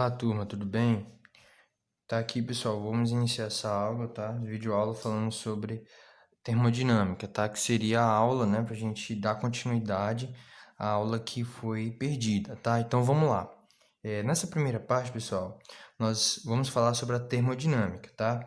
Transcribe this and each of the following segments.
Olá, turma, tudo bem? Tá aqui, pessoal, vamos iniciar essa aula, tá? Videoaula falando sobre termodinâmica, tá? Que seria a aula, né, pra gente dar continuidade à aula que foi perdida, tá? Então, vamos lá. Nessa primeira parte, pessoal, nós vamos falar sobre a termodinâmica, tá?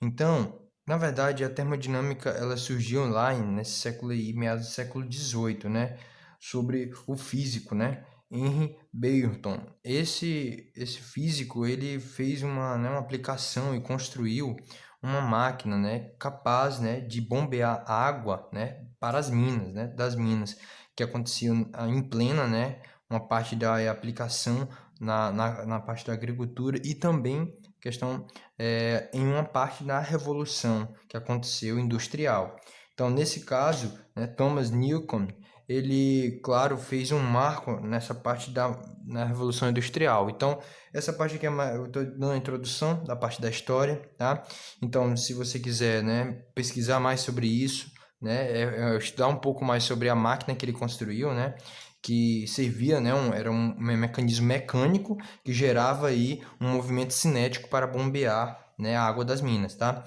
Então, na verdade, a termodinâmica, ela surgiu lá nesse século aí, meados do século XVIII, né? Sobre o físico, né? Henry Bergson. Esse físico, ele fez uma aplicação e construiu uma máquina, né, capaz, né, de bombear água, né, para as minas, né, das minas, que aconteciam em plena, né, uma parte da aplicação na parte da agricultura e também questão em uma parte da revolução que aconteceu industrial. Então, nesse caso, né, Thomas Newcomen, ele, claro, fez um marco nessa parte na Revolução Industrial. Então, essa parte aqui eu estou dando a introdução da parte da história, tá? Então, se você quiser, né, pesquisar mais sobre isso, né, estudar um pouco mais sobre a máquina que ele construiu, né, que servia, né, era um mecanismo mecânico que gerava aí um movimento cinético para bombear, né, a água das minas, tá?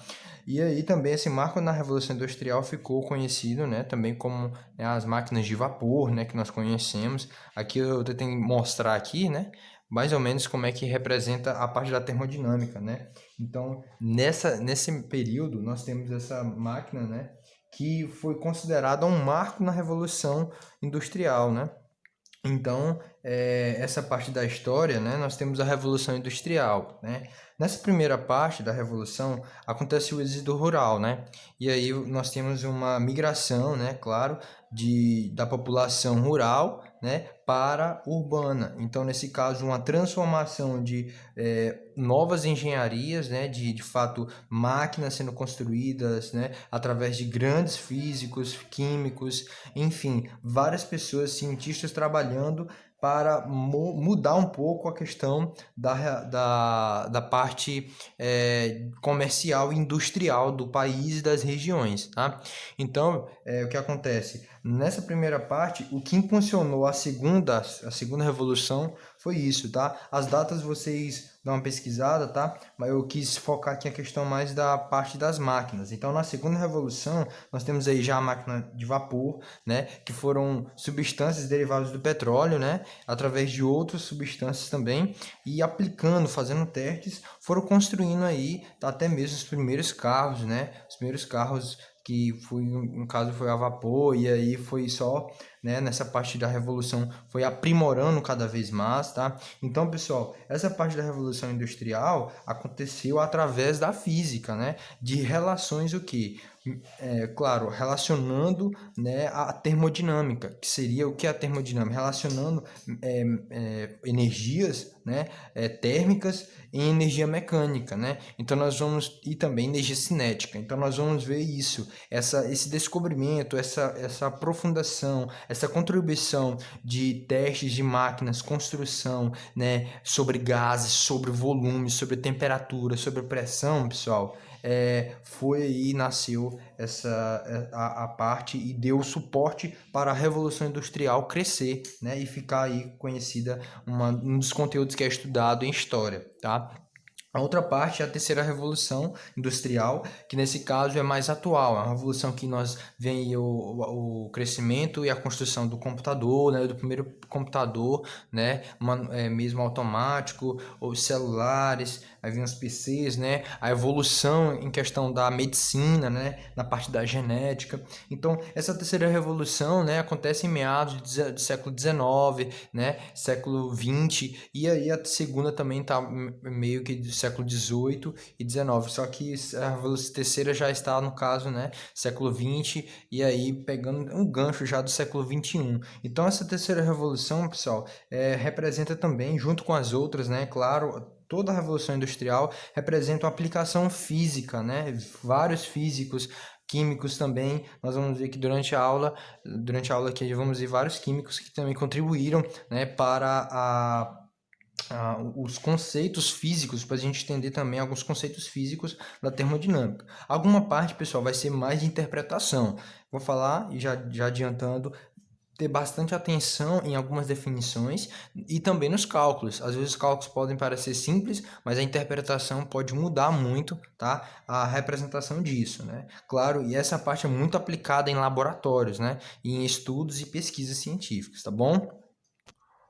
E aí também esse marco na Revolução Industrial ficou conhecido, né, também como, né, as máquinas de vapor, né, que nós conhecemos. Aqui eu tenho mostrar aqui, né, mais ou menos como é que representa a parte da termodinâmica, né? Então, nesse período, nós temos essa máquina, né, que foi considerada um marco na Revolução Industrial, né? Então, essa parte da história, né, nós temos a Revolução Industrial, né? Nessa primeira parte da Revolução, acontece o êxodo rural, né? E aí nós temos uma migração, né, claro, da população rural, né, para a urbana. Então, nesse caso, uma transformação de novas engenharias, né, de fato, máquinas sendo construídas, né, através de grandes físicos, químicos, enfim, várias pessoas, cientistas trabalhando para mudar um pouco a questão da parte comercial e industrial do país e das regiões, tá? Então, o que acontece? Nessa primeira parte, o que impulsionou a segunda revolução foi isso, tá? As datas vocês dão uma pesquisada, tá? Mas eu quis focar aqui a questão mais da parte das máquinas. Então, na segunda revolução, nós temos aí já a máquina de vapor, né? Que foram substâncias derivadas do petróleo, né? Através de outras substâncias também, e aplicando, fazendo testes, foram construindo aí até mesmo os primeiros carros, né? Os primeiros carros que foi, no caso, foi a vapor, e aí foi só, né, nessa parte da revolução foi aprimorando cada vez mais, tá? Então, pessoal, essa parte da revolução industrial aconteceu através da física, né? De relações o que? Claro, relacionando, né, a termodinâmica, que seria o que é a termodinâmica? Relacionando energias, né, térmicas em energia mecânica, né? Então nós vamos, e também energia cinética. Então nós vamos ver isso, esse descobrimento, essa aprofundação, essa contribuição de testes de máquinas, construção, né, sobre gases, sobre volume, sobre temperatura, sobre pressão, pessoal. Foi aí, nasceu a parte e deu suporte para a Revolução Industrial crescer, né, e ficar aí conhecida, um dos conteúdos que é estudado em história, tá? A outra parte é a terceira revolução industrial, que nesse caso é mais atual, é uma revolução que nós vem o crescimento e a construção do computador, né, do primeiro computador, né, mesmo automático, os celulares, aí vem os PCs, né, a evolução em questão da medicina, né, na parte da genética. Então, essa terceira revolução, né, acontece em meados do século XIX, né, século XX, e aí a segunda também está meio que do século XVIII e XIX, só que a revolução terceira já está, no caso, né, século XX, e aí pegando um gancho já do século XXI. Então, essa terceira revolução, pessoal, representa também, junto com as outras, né, claro, toda a Revolução Industrial representa uma aplicação física, né? Vários físicos, químicos também. Nós vamos ver que durante a aula aqui, vamos ver vários químicos que também contribuíram, né, para os conceitos físicos, para a gente entender também alguns conceitos físicos da termodinâmica. Alguma parte, pessoal, vai ser mais de interpretação. Vou falar, e já adiantando, ter bastante atenção em algumas definições e também nos cálculos. Às vezes os cálculos podem parecer simples, mas a interpretação pode mudar muito, tá? A representação disso, né? Claro, e essa parte é muito aplicada em laboratórios, né? E em estudos e pesquisas científicas, tá bom?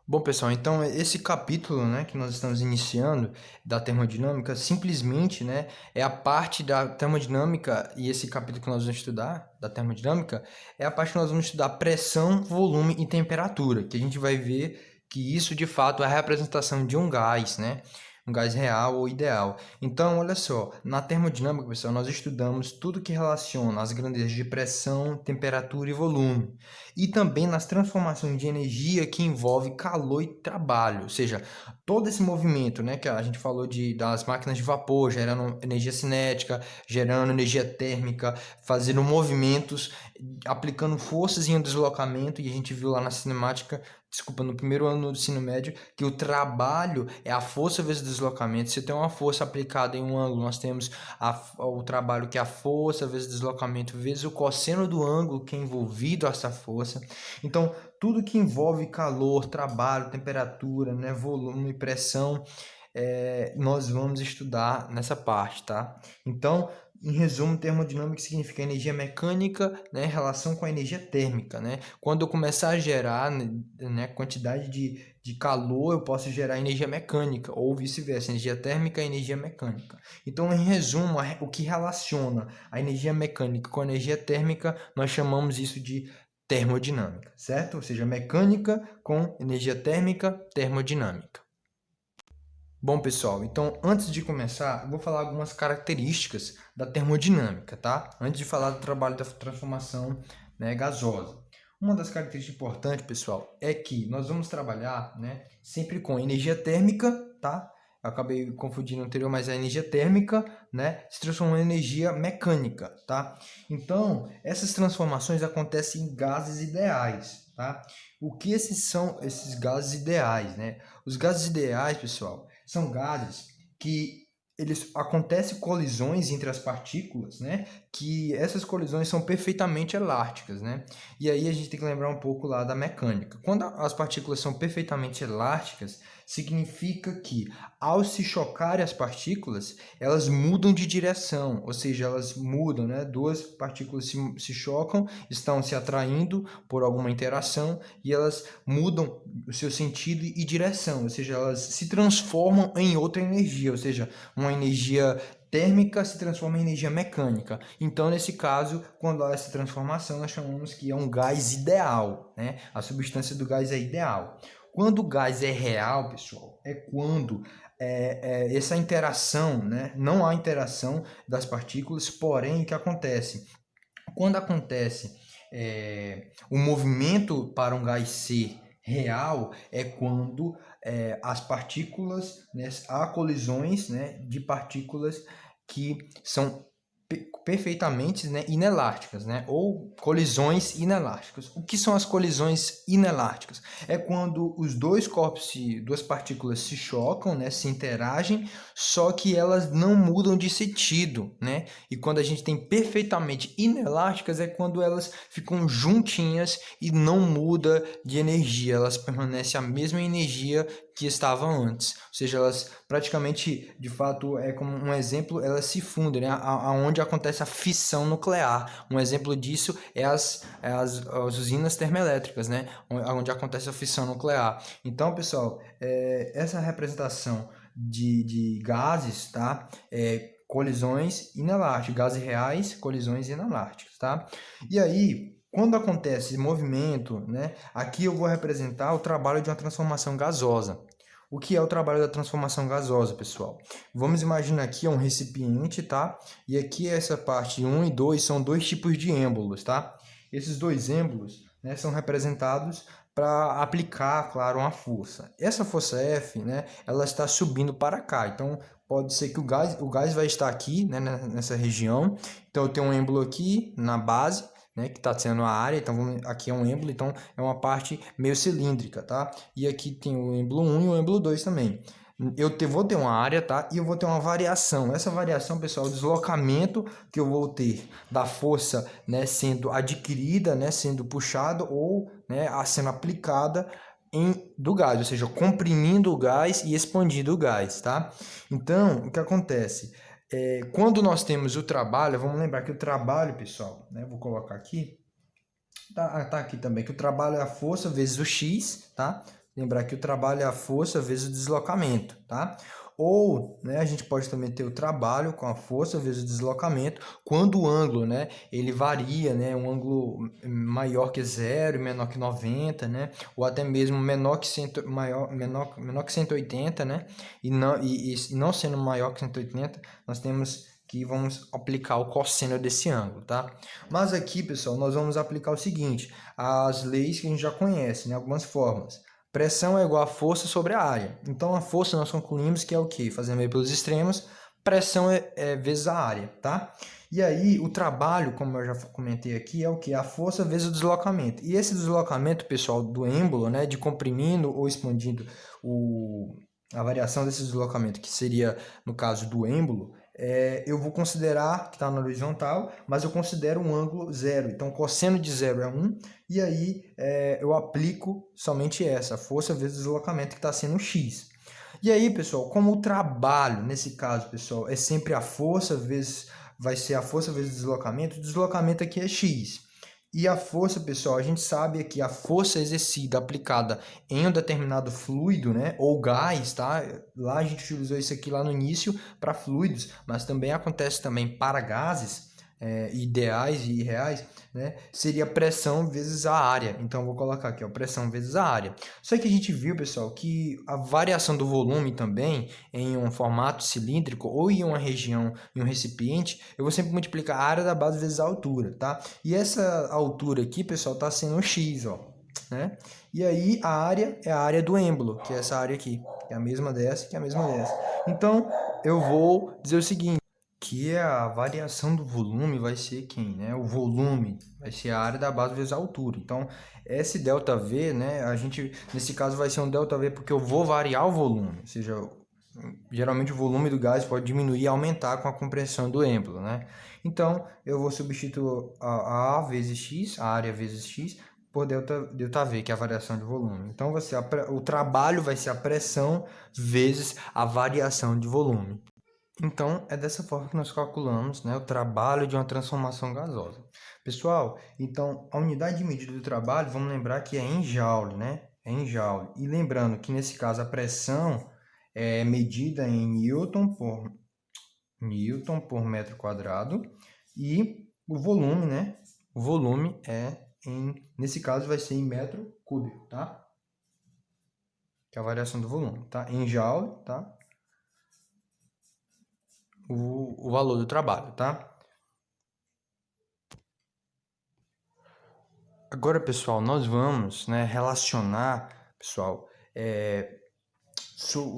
Bom, pessoal, então esse capítulo, né, que nós estamos iniciando da termodinâmica, simplesmente, né, é a parte da termodinâmica, e esse capítulo que nós vamos estudar, da termodinâmica, é a parte que nós vamos estudar pressão, volume e temperatura, que a gente vai ver que isso, de fato, é a representação de um gás, né, um gás real ou ideal. Então, olha só, na termodinâmica, pessoal, nós estudamos tudo que relaciona as grandezas de pressão, temperatura e volume. E também nas transformações de energia que envolve calor e trabalho, ou seja, todo esse movimento, né, que a gente falou das máquinas de vapor, gerando energia cinética, gerando energia térmica, fazendo movimentos, aplicando forças em um deslocamento, e a gente viu lá na cinemática, no primeiro ano do ensino médio, que o trabalho é a força vezes o deslocamento. Se tem uma força aplicada em um ângulo, nós temos o trabalho que é a força vezes o deslocamento vezes o cosseno do ângulo que é envolvido a essa força. Então, tudo que envolve calor, trabalho, temperatura, né, volume, pressão, nós vamos estudar nessa parte, tá? Então, em resumo, termodinâmica significa energia mecânica, né, em relação com a energia térmica, né? Quando eu começar a gerar, né, quantidade de calor, eu posso gerar energia mecânica, ou vice-versa, energia térmica e energia mecânica. Então, em resumo, o que relaciona a energia mecânica com a energia térmica, nós chamamos isso de termodinâmica, certo? Ou seja, mecânica com energia térmica, termodinâmica. Bom, pessoal, então antes de começar, eu vou falar algumas características da termodinâmica, tá? Antes de falar do trabalho da transformação, né, gasosa. Uma das características importantes, pessoal, é que nós vamos trabalhar, né, sempre com energia térmica, tá? Eu acabei confundindo o anterior, mas a energia térmica, né, se transforma em energia mecânica, tá? Então, essas transformações acontecem em gases ideais, tá? O que são esses gases ideais, né? Os gases ideais, pessoal, são gases que eles acontecem colisões entre as partículas, né? Que essas colisões são perfeitamente elásticas, né? E aí a gente tem que lembrar um pouco lá da mecânica. Quando as partículas são perfeitamente elásticas, significa que ao se chocarem as partículas, elas mudam de direção, ou seja, elas mudam, né? Duas partículas se chocam, estão se atraindo por alguma interação e elas mudam o seu sentido e direção, ou seja, elas se transformam em outra energia, ou seja, uma energia térmica se transforma em energia mecânica. Então, nesse caso, quando há essa transformação, nós chamamos que é um gás ideal, né? A substância do gás é ideal. Quando o gás é real, pessoal, é quando essa interação, né? Não há interação das partículas, porém, o que acontece? Quando acontece o movimento para um gás ser real, é quando as partículas, né, há colisões, né, de partículas que são perfeitamente, né, inelásticas, né, ou colisões inelásticas. O que são as colisões inelásticas? É quando os dois corpos, duas partículas se chocam, né, se interagem, só que elas não mudam de sentido, né? E quando a gente tem perfeitamente inelásticas é quando elas ficam juntinhas e não muda de energia, elas permanecem a mesma energia que estava antes, ou seja, elas praticamente, de fato, é como um exemplo, elas se fundem, né? Aonde acontece a fissão nuclear. Um exemplo disso é as usinas termoelétricas, né? Onde acontece a fissão nuclear. Então, pessoal, essa representação de gases, tá? Colisões inelásticas, gases reais, colisões inelásticas, tá? E aí, quando acontece movimento, né? Aqui eu vou representar o trabalho de uma transformação gasosa. O que é o trabalho da transformação gasosa, pessoal? Vamos imaginar aqui um recipiente, tá? E aqui essa parte 1 e 2 são dois tipos de êmbolos, tá? Esses dois êmbolos, né, são representados para aplicar, claro, uma força. Essa força F, né, ela está subindo para cá. Então, pode ser que o gás vai estar aqui, né, nessa região. Então, eu tenho um êmbolo aqui na base, né, que está sendo a área. Então, aqui é um êmbolo, então é uma parte meio cilíndrica, tá? E aqui tem o êmbolo 1 e o êmbolo 2 também. vou ter uma área, tá? E eu vou ter uma variação. Essa variação, pessoal, é o deslocamento que eu vou ter da força, né, sendo adquirida, né, sendo puxada ou, né, sendo aplicada do gás, ou seja, comprimindo o gás e expandindo o gás, tá? Então, o que acontece? Quando nós temos o trabalho, vamos lembrar que o trabalho, pessoal, né, vou colocar aqui, tá aqui também, que o trabalho é a força vezes o x, tá? Lembrar que o trabalho é a força vezes o deslocamento, tá? Ou, né, a gente pode também ter o trabalho com a força vezes o deslocamento, quando o ângulo, né, ele varia, né, um ângulo maior que 0, menor que 90, né, ou até mesmo menor que menor que 180, né, e não sendo maior que 180, nós temos que vamos aplicar o cosseno desse ângulo, tá? Mas aqui, pessoal, nós vamos aplicar o seguinte, as leis que a gente já conhece, né, algumas fórmulas. Pressão é igual a força sobre a área. Então, a força nós concluímos que é o quê? Fazendo aí pelos extremos, pressão é vezes a área, tá? E aí, o trabalho, como eu já comentei aqui, é o quê? A força vezes o deslocamento. E esse deslocamento, pessoal, do êmbolo, né, de comprimindo ou expandindo a variação desse deslocamento, que seria, no caso do êmbolo, eu vou considerar que está na horizontal, mas eu considero um ângulo zero. Então, cosseno de zero é 1, e aí eu aplico somente essa, força vezes deslocamento, que está sendo x. E aí, pessoal, como o trabalho, nesse caso, pessoal, é sempre a força vezes, vai ser a força vezes o deslocamento aqui é x. E a força, pessoal, a gente sabe que a força exercida aplicada em um determinado fluido, né, ou gás, tá? Lá a gente utilizou isso aqui lá no início para fluidos, mas também acontece também para gases, ideais e reais, né? Seria pressão vezes a área. Então eu vou colocar aqui, ó, pressão vezes a área. Só que a gente viu, pessoal, que a variação do volume também em um formato cilíndrico ou em uma região, em um recipiente, eu vou sempre multiplicar a área da base vezes a altura, tá? E essa altura aqui, pessoal, tá sendo x, ó, né? E aí a área é a área do êmbolo, que é essa área aqui, que é a mesma dessa, que é a mesma dessa. Então eu vou dizer o seguinte, que a variação do volume vai ser quem, né? O volume vai ser a área da base vezes a altura. Então, esse ΔV, né? A gente, nesse caso, vai ser um ΔV porque eu vou variar o volume. Ou seja, geralmente o volume do gás pode diminuir e aumentar com a compressão do êmbolo, né? Então, eu vou substituir a vezes x, a área vezes x, por ΔV, que é a variação de volume. Então, o trabalho vai ser a pressão vezes a variação de volume. Então, é dessa forma que nós calculamos, né, o trabalho de uma transformação gasosa. Pessoal, então, a unidade de medida do trabalho, vamos lembrar que é em joule, né? É em joule. E lembrando que, nesse caso, a pressão é medida em newton por metro quadrado e o volume, né? O volume nesse caso, vai ser em metro cúbico, tá? Que é a variação do volume, tá? Em joule, tá? O valor do trabalho, tá? Agora, pessoal, nós vamos, né, relacionar, pessoal,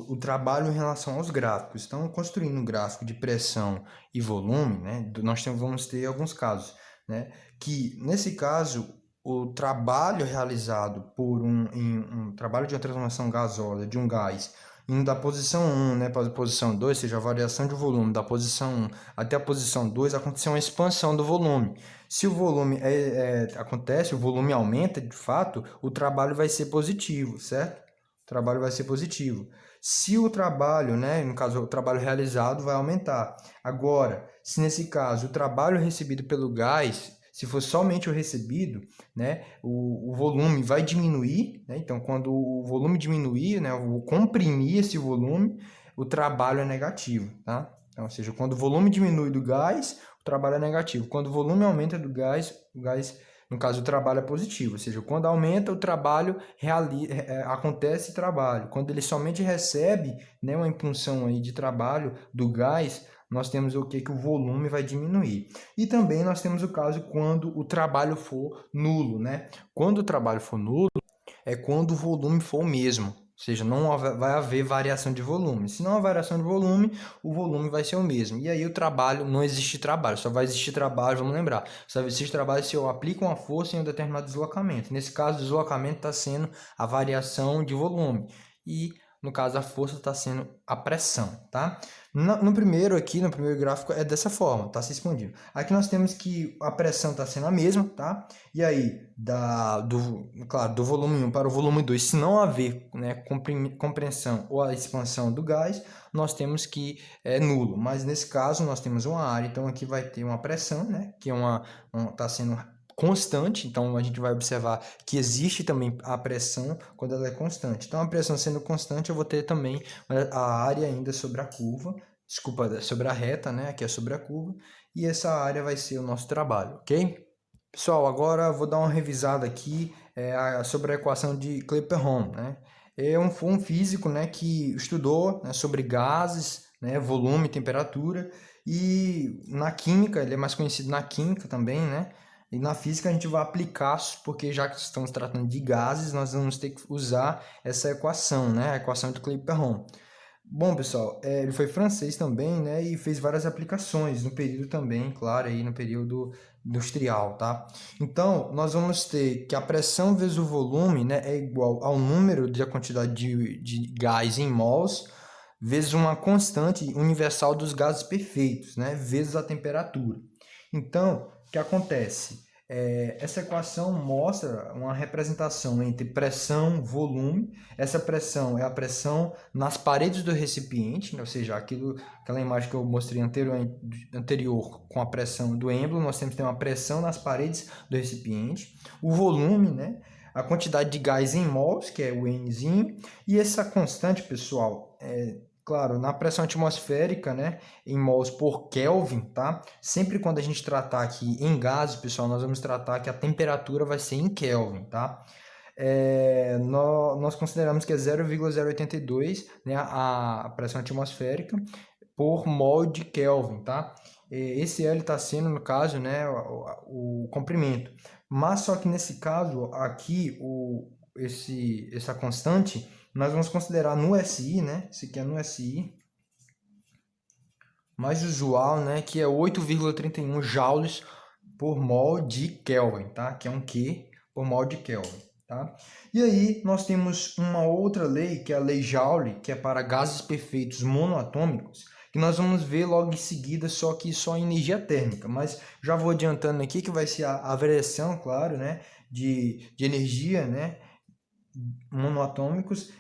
o trabalho em relação aos gráficos. Então, construindo um gráfico de pressão e volume, né, vamos ter alguns casos, né, que, nesse caso, o trabalho realizado em um trabalho de uma transformação gasosa de um gás indo da posição 1, né, para a posição 2, ou seja, a variação de volume da posição 1 até a posição 2, aconteceu uma expansão do volume. Se o volume acontece, o volume aumenta de fato, o trabalho vai ser positivo, certo? O trabalho vai ser positivo. Se o trabalho, né, no caso, o trabalho realizado vai aumentar. Agora, se nesse caso o trabalho recebido pelo gás, se for somente o recebido, né, o volume vai diminuir, né? Então, quando o volume diminuir, né, eu vou comprimir esse volume, o trabalho é negativo, tá? Então, ou seja, quando o volume diminui do gás, o trabalho é negativo. Quando o volume aumenta do gás, no caso, o trabalho é positivo. Ou seja, quando aumenta o trabalho, acontece trabalho. Quando ele somente recebe, né, uma impulsão aí de trabalho do gás, nós temos o que? Que o volume vai diminuir. E também nós temos o caso quando o trabalho for nulo, né? Quando o trabalho for nulo, é quando o volume for o mesmo. Ou seja, não vai haver variação de volume. Se não há variação de volume, o volume vai ser o mesmo. E aí o trabalho, não existe trabalho. Só vai existir trabalho, vamos lembrar. Só existe trabalho se eu aplico uma força em um determinado deslocamento. Nesse caso, o deslocamento está sendo a variação de volume. E no caso a força está sendo a pressão, tá? No primeiro gráfico é dessa forma, tá se expandindo. Aqui nós temos que a pressão está sendo a mesma, tá? E aí, claro, do volume 1 para o volume 2, se não haver, né, compressão ou a expansão do gás, nós temos que é nulo. Mas nesse caso nós temos uma área, então aqui vai ter uma pressão, né, que está sendo constante, então a gente vai observar que existe também a pressão quando ela é constante. Então a pressão sendo constante, eu vou ter também a área ainda sobre a curva, desculpa, sobre a reta, né? Aqui é sobre a curva, e essa área vai ser o nosso trabalho, ok? Pessoal, agora eu vou dar uma revisada aqui sobre a equação de Clapeyron, né? Foi um físico, né, que estudou, né, sobre gases, né, volume, temperatura, e na química, ele é mais conhecido na química também, né? E na física a gente vai aplicar, porque já que estamos tratando de gases, nós vamos ter que usar essa equação, né? A equação de Clapeyron. Bom, pessoal, ele foi francês também, né? E fez várias aplicações no período também, claro, aí no período industrial, tá? Então, nós vamos ter que a pressão vezes o volume, né, é igual ao número da quantidade de gás em mols vezes uma constante universal dos gases perfeitos, né? Vezes a temperatura. Então, o que acontece? Essa equação mostra uma representação entre pressão, volume. Essa pressão é a pressão nas paredes do recipiente, né? Ou seja, aquela imagem que eu mostrei anterior com a pressão do êmbolo, nós temos que ter uma pressão nas paredes do recipiente. O volume, né? A quantidade de gás em mols, que é o Nzinho, e essa constante, pessoal, claro, na pressão atmosférica, né, em mols por Kelvin, tá? Sempre quando a gente tratar aqui em gases, pessoal, nós vamos tratar que a temperatura vai ser em Kelvin, tá? Nós consideramos que é 0,082, né, a pressão atmosférica por mol de Kelvin, tá? Esse L está sendo, no caso, né, o comprimento. Mas só que nesse caso aqui, essa constante, nós vamos considerar no SI, né? Esse aqui é no SI. Mais usual, né? Que é 8,31 joules por mol de Kelvin, tá? Que é um Q por mol de Kelvin, tá? E aí nós temos uma outra lei, que é a lei Joule, que é para gases perfeitos monoatômicos, que nós vamos ver logo em seguida, só que só em energia térmica. Mas já vou adiantando aqui que vai ser a variação, claro, né? De energia, né? Monoatômicos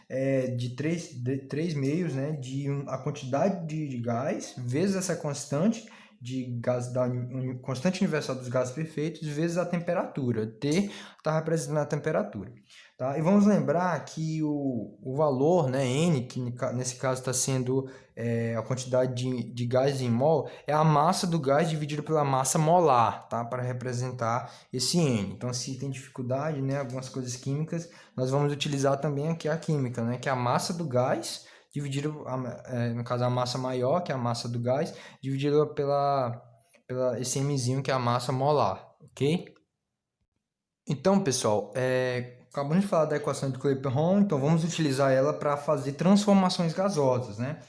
de três meios, né, a quantidade de gás vezes essa constante de gás da constante universal dos gases perfeitos vezes a temperatura. T está representando a temperatura, tá? E vamos lembrar que o valor, né, N, que nesse caso está sendo a quantidade de gás em mol, é a massa do gás dividido pela massa molar, tá? Para representar esse N. Então, se tem dificuldade, né, algumas coisas químicas, nós vamos utilizar também aqui a química, né, que é a massa do gás dividido, no caso a massa maior, que é a massa do gás, dividida pela esse Mzinho, que é a massa molar, ok? Então, pessoal, acabamos de falar da equação de Clapeyron, então vamos utilizar ela para fazer transformações gasosas, né?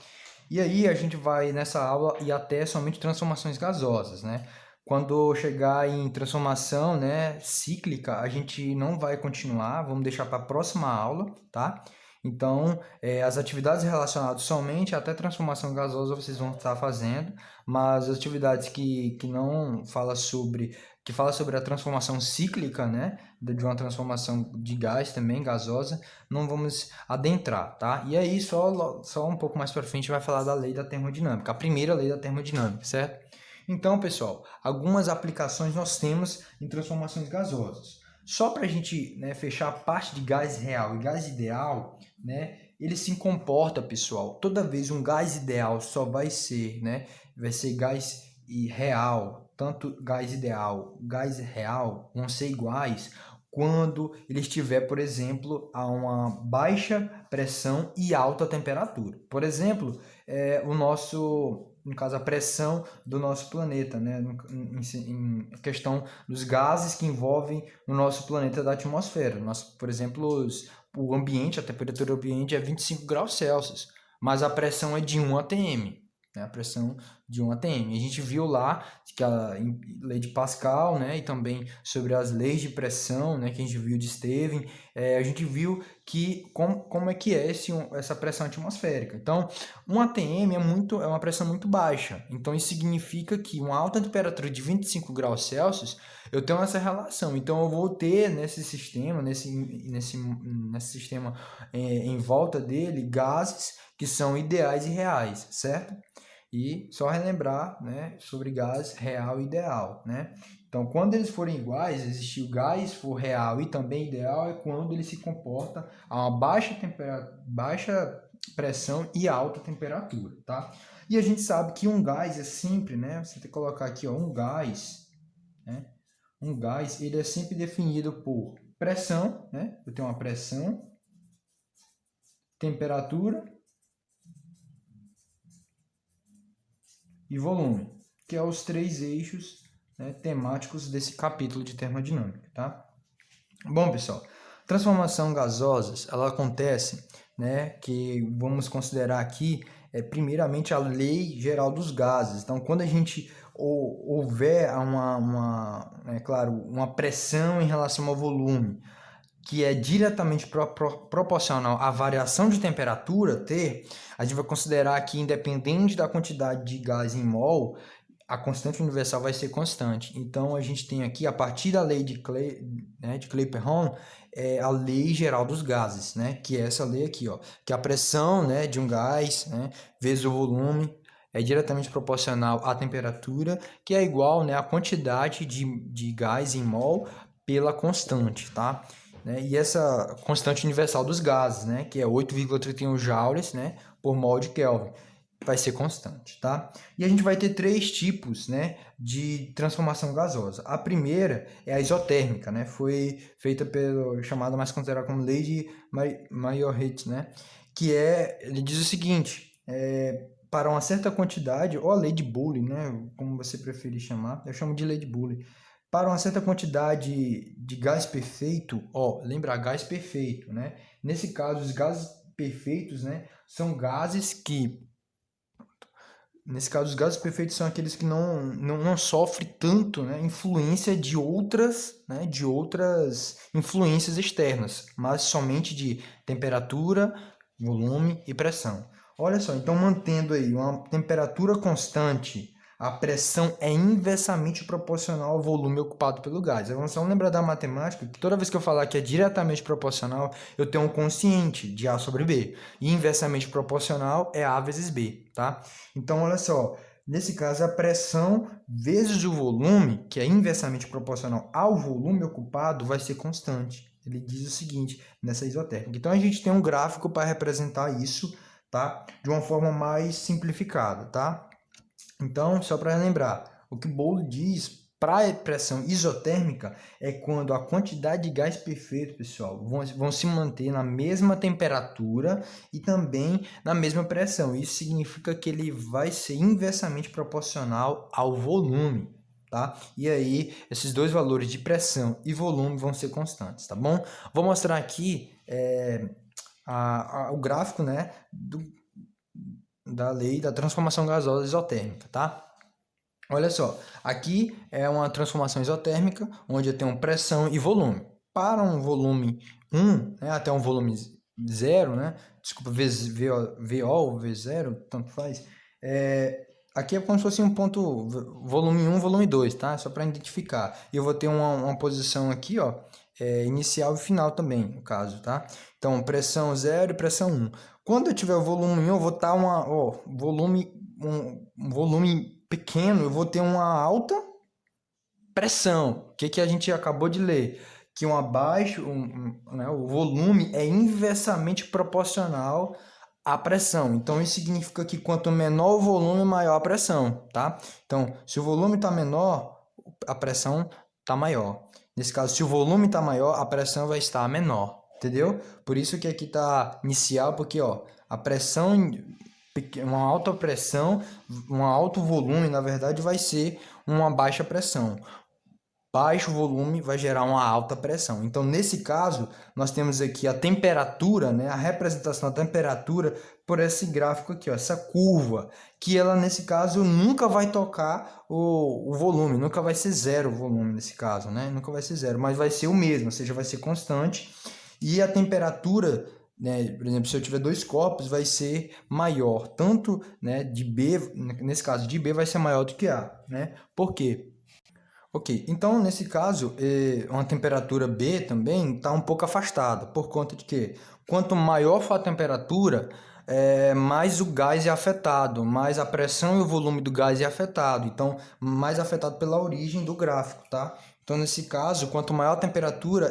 E aí a gente vai nessa aula ir até somente transformações gasosas, né? Quando chegar em transformação, né, cíclica, a gente não vai continuar, vamos deixar para a próxima aula, tá? Então, as atividades relacionadas somente até transformação gasosa vocês vão estar fazendo, mas as atividades que não fala sobre, que fala sobre a transformação cíclica, né, de uma transformação de gás também, gasosa, não vamos adentrar, tá? E aí, só um pouco mais para frente vai falar da lei da termodinâmica, a primeira lei da termodinâmica, certo? Então, pessoal, algumas aplicações nós temos em transformações gasosas. Só para a gente, né, fechar a parte de gás real e gás ideal, né, ele se comporta, pessoal, toda vez um gás ideal só vai ser, né, vai ser gás real, tanto gás ideal, gás real vão ser iguais quando ele estiver, por exemplo, a uma baixa pressão e alta temperatura. Por exemplo, no caso, a pressão do nosso planeta, né? Em questão dos gases que envolvem o nosso planeta da atmosfera. Por exemplo, o ambiente, a temperatura do ambiente é 25 graus Celsius, mas a pressão é de 1 atm, né? A pressão de um ATM. A gente viu lá que a lei de Pascal, né, e também sobre as leis de pressão, né, que a gente viu de Esteven, a gente viu que como é que é essa pressão atmosférica. Então, um ATM é uma pressão muito baixa. Então, isso significa que uma alta temperatura de 25 graus Celsius, eu tenho essa relação. Então, eu vou ter nesse sistema, nesse sistema em volta dele, gases que são ideais e reais, certo? E só relembrar, né, sobre gás real e ideal, né? Então, quando eles forem iguais, existir o gás for real e também ideal é quando ele se comporta a uma baixa pressão e alta temperatura, tá? E a gente sabe que um gás é sempre, né? Você tem que colocar aqui, ó, um gás, né? Um gás, ele é sempre definido por pressão, né? Eu tenho uma pressão, temperatura e volume, que é os três eixos, né, temáticos desse capítulo de termodinâmica, tá? Bom, pessoal, transformação gasosas, ela acontece, né, que vamos considerar aqui, primeiramente a lei geral dos gases. Então, quando a gente houver claro, uma pressão em relação ao volume, que é diretamente proporcional à variação de temperatura, T, a gente vai considerar que, independente da quantidade de gás em mol, a constante universal vai ser constante. Então, a gente tem aqui, a partir da lei de Clapeyron, a lei geral dos gases, né? Que é essa lei aqui, ó, que a pressão, né, de um gás, né, vezes o volume é diretamente proporcional à temperatura, que é igual, né, à quantidade de gás em mol pela constante, tá? Né? E essa constante universal dos gases, né, que é 8,31 joules, né, por mol de Kelvin, vai ser constante, tá? E a gente vai ter três tipos, né, de transformação gasosa. A primeira é a isotérmica, né? Foi feita pelo chamado mais considerado como lei de Majoret, né? Que ele diz o seguinte: para uma certa quantidade, ou a lei de Boole, né? Como você preferir chamar, eu chamo de lei de Boole. Para uma certa quantidade de gás perfeito, lembra gás perfeito, né? Nesse caso, os gases perfeitos, né, são gases que Nesse caso, os gases perfeitos são aqueles que não sofrem tanto, né, influência de outras influências externas, mas somente de temperatura, volume e pressão. Olha só, então mantendo aí uma temperatura constante, a pressão é inversamente proporcional ao volume ocupado pelo gás. Vamos só lembrar da matemática, que toda vez que eu falar que é diretamente proporcional, eu tenho um quociente de A sobre B. E inversamente proporcional é A vezes B, tá? Então, olha só, nesse caso, a pressão vezes o volume, que é inversamente proporcional ao volume ocupado, vai ser constante. Ele diz o seguinte, nessa isotérmica. Então, a gente tem um gráfico para representar isso, tá? De uma forma mais simplificada, tá? Então, só para lembrar, o que Boole diz para a pressão isotérmica é quando a quantidade de gás perfeito, pessoal, vão se manter na mesma temperatura e também na mesma pressão. Isso significa que ele vai ser inversamente proporcional ao volume, tá? E aí, esses dois valores de pressão e volume vão ser constantes, tá bom? Vou mostrar aqui o gráfico, né, da lei da transformação gasosa isotérmica, tá? Olha só, aqui é uma transformação isotérmica, onde eu tenho pressão e volume. Para um volume 1, né, até um volume 0, né, desculpa, VO ou V0, tanto faz, aqui é como se fosse um ponto, volume 1, volume 2, tá? Só para identificar. E eu vou ter uma posição aqui, ó, inicial e final também, no caso, tá? Então, pressão 0 e pressão 1. Quando eu tiver o volume 1, eu vou estar um volume pequeno, eu vou ter uma alta pressão. O que a gente acabou de ler? Que o volume é inversamente proporcional à pressão. Então, isso significa que quanto menor o volume, maior a pressão, tá? Então, se o volume está menor, a pressão está maior. Nesse caso, se o volume está maior, a pressão vai estar menor, entendeu? Por isso que aqui está inicial, porque a pressão, uma alta pressão, um alto volume, na verdade, vai ser uma baixa pressão. baixo volume vai gerar uma alta pressão. Então, nesse caso, nós temos aqui a temperatura, né, a representação da temperatura por esse gráfico aqui, ó, essa curva, que ela, nesse caso, nunca vai tocar o volume, nunca vai ser zero o volume nesse caso, né? Nunca vai ser zero, mas vai ser o mesmo, ou seja, vai ser constante. E a temperatura, né, por exemplo, se eu tiver dois corpos, vai ser maior, tanto, né, de B, nesse caso de B vai ser maior do que A, né? Por quê? Ok, então nesse caso, uma temperatura B também está um pouco afastada, por conta de que quanto maior for a temperatura, mais o gás é afetado, mais a pressão e o volume do gás é afetado, então mais afetado pela origem do gráfico, tá? Então nesse caso, quanto maior a temperatura,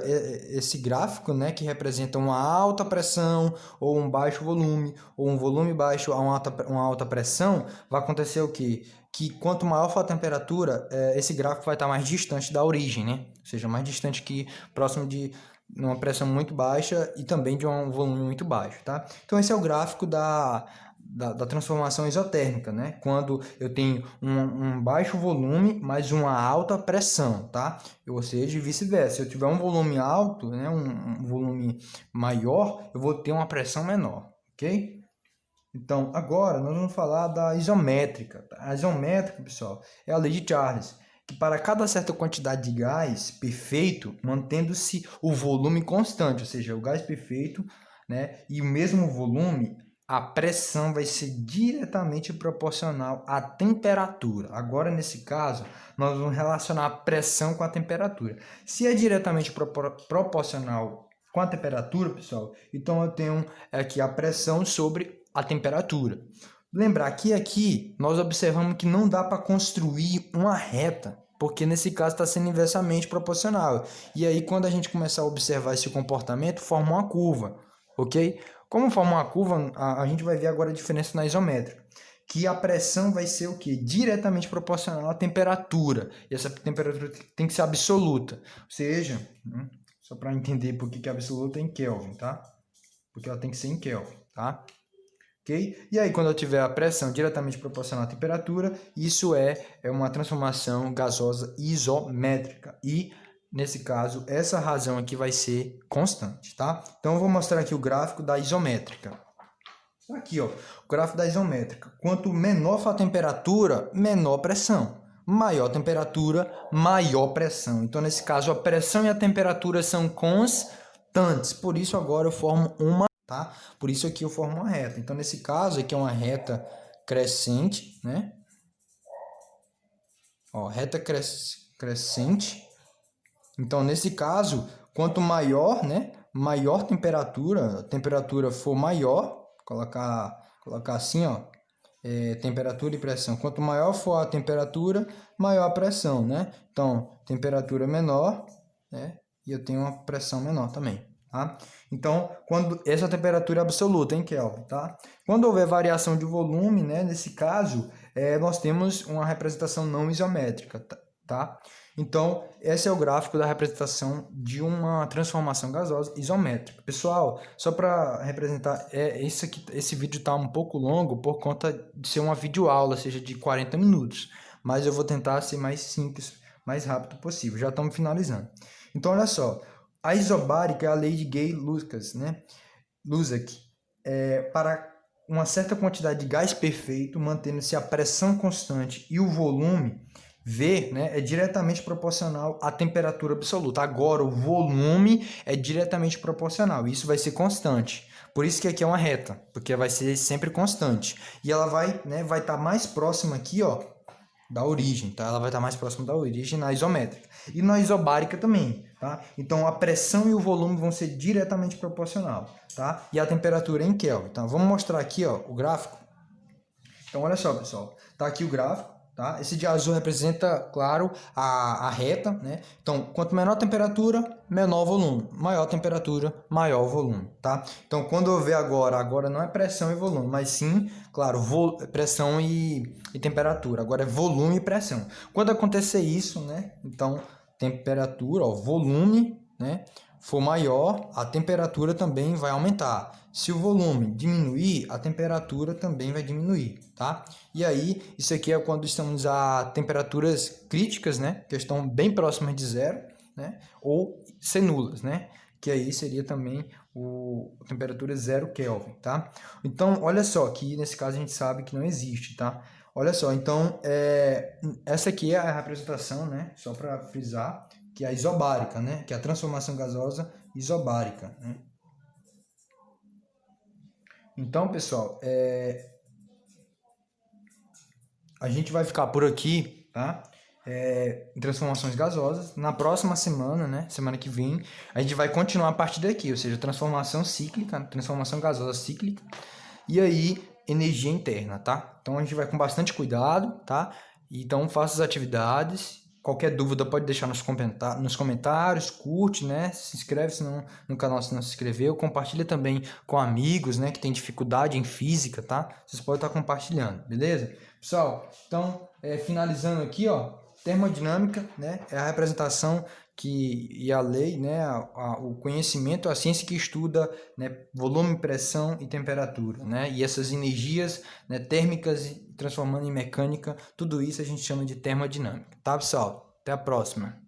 esse gráfico, né, que representa uma alta pressão ou um baixo volume, ou um volume baixo a uma alta pressão, vai acontecer o quê? Que quanto maior for a temperatura, esse gráfico vai estar mais distante da origem, né? Ou seja, mais distante que próximo de uma pressão muito baixa e também de um volume muito baixo, tá? Então esse é o gráfico da transformação isotérmica, né? Quando eu tenho um baixo volume, mas uma alta pressão, tá? Ou seja, vice-versa. Se eu tiver um volume alto, né, um volume maior, eu vou ter uma pressão menor, ok? Então, agora nós vamos falar da isométrica. A isométrica, pessoal, é a lei de Charles, que para cada certa quantidade de gás perfeito, mantendo-se o volume constante, ou seja, o gás perfeito, né, e o mesmo volume, a pressão vai ser diretamente proporcional à temperatura. Agora, nesse caso, nós vamos relacionar a pressão com a temperatura. Se é diretamente proporcional com a temperatura, pessoal, então eu tenho aqui a pressão sobre a temperatura. Lembrar que aqui nós observamos que não dá para construir uma reta, porque nesse caso está sendo inversamente proporcional. E aí, quando a gente começar a observar esse comportamento, forma uma curva, ok? Como forma uma curva, a gente vai ver agora a diferença na isométrica. Que a pressão vai ser o quê? Diretamente proporcional à temperatura. E essa temperatura tem que ser absoluta. Ou seja, só para entender por que é absoluta, é em Kelvin, tá? Porque ela tem que ser em Kelvin, tá? Ok? E aí, quando eu tiver a pressão diretamente proporcional à temperatura, isso é uma transformação gasosa isométrica. E, nesse caso, essa razão aqui vai ser constante, tá? Então, eu vou mostrar aqui o gráfico da isométrica. Aqui, ó, o gráfico da isométrica. Quanto menor for a temperatura, menor pressão. Maior temperatura, maior pressão. Então, nesse caso, a pressão e a temperatura são constantes. Por isso, agora eu formo uma, tá? Por isso aqui eu formo uma reta. Então, nesse caso, aqui é uma reta crescente, né? Ó, reta crescente. Então, nesse caso, quanto maior, né? Maior temperatura, a temperatura for maior, colocar assim, ó, temperatura e pressão. Quanto maior for a temperatura, maior a pressão, né? Então, temperatura menor, né? E eu tenho uma pressão menor também, tá? Então, quando essa temperatura é absoluta em Kelvin, tá? Quando houver variação de volume, né? Nesse caso, nós temos uma representação não isométrica, tá? Então, esse é o gráfico da representação de uma transformação gasosa isométrica. Pessoal, só para representar, esse vídeo está um pouco longo por conta de ser uma videoaula, seja de 40 minutos. Mas eu vou tentar ser mais simples, mais rápido possível. Já estamos finalizando. Então, olha só. A isobárica é a lei de Gay-Lussac, né? Lussac. Para uma certa quantidade de gás perfeito, mantendo-se a pressão constante e o volume V, né, é diretamente proporcional à temperatura absoluta. Agora, o volume é diretamente proporcional. Isso vai ser constante. Por isso que aqui é uma reta, porque vai ser sempre constante. E ela vai, né, vai estar mais próxima aqui, ó, da origem, tá? Ela vai estar mais próxima da origem na isométrica. E na isobárica também, tá? Então, a pressão e o volume vão ser diretamente proporcional, tá? E a temperatura em Kelvin. Então, vamos mostrar aqui, ó, o gráfico. Então, olha só, pessoal. Tá aqui o gráfico. Tá? Esse de azul representa, claro, a reta, né? Então, quanto menor a temperatura, menor o volume. Maior a temperatura, maior o volume, tá? Então, quando eu ver agora não é pressão e volume, mas sim, claro, pressão e temperatura. Agora é volume e pressão. Quando acontecer isso, né? Então, temperatura, ó, volume, né, for maior, a temperatura também vai aumentar. Se o volume diminuir, a temperatura também vai diminuir, tá? E aí, isso aqui é quando estamos a temperaturas críticas, né, que estão bem próximas de zero, né, ou ser nulas, né, que aí seria também temperatura 0 Kelvin, tá? Então, olha só, que nesse caso a gente sabe que não existe, tá? Olha só, então, essa aqui é a representação, né, só para frisar, que é a isobárica, né, que é a transformação gasosa isobárica, né? Então, pessoal, a gente vai ficar por aqui, tá? Em transformações gasosas. Na próxima semana, né, semana que vem, a gente vai continuar a partir daqui, ou seja, transformação cíclica, transformação gasosa cíclica, e aí energia interna, tá? Então a gente vai com bastante cuidado, tá? Então faça as atividades. Qualquer dúvida pode deixar nos comentários, curte, né? Se inscreve no canal se não se inscreveu, compartilha também com amigos, né, que tem dificuldade em física, tá? Vocês podem estar compartilhando, beleza? Pessoal, então, finalizando aqui, ó, termodinâmica, né, é a representação e a lei, né, o conhecimento, a ciência que estuda, né, volume, pressão e temperatura, né, e essas energias, né, térmicas transformando em mecânica, tudo isso a gente chama de termodinâmica, tá, pessoal? Até a próxima!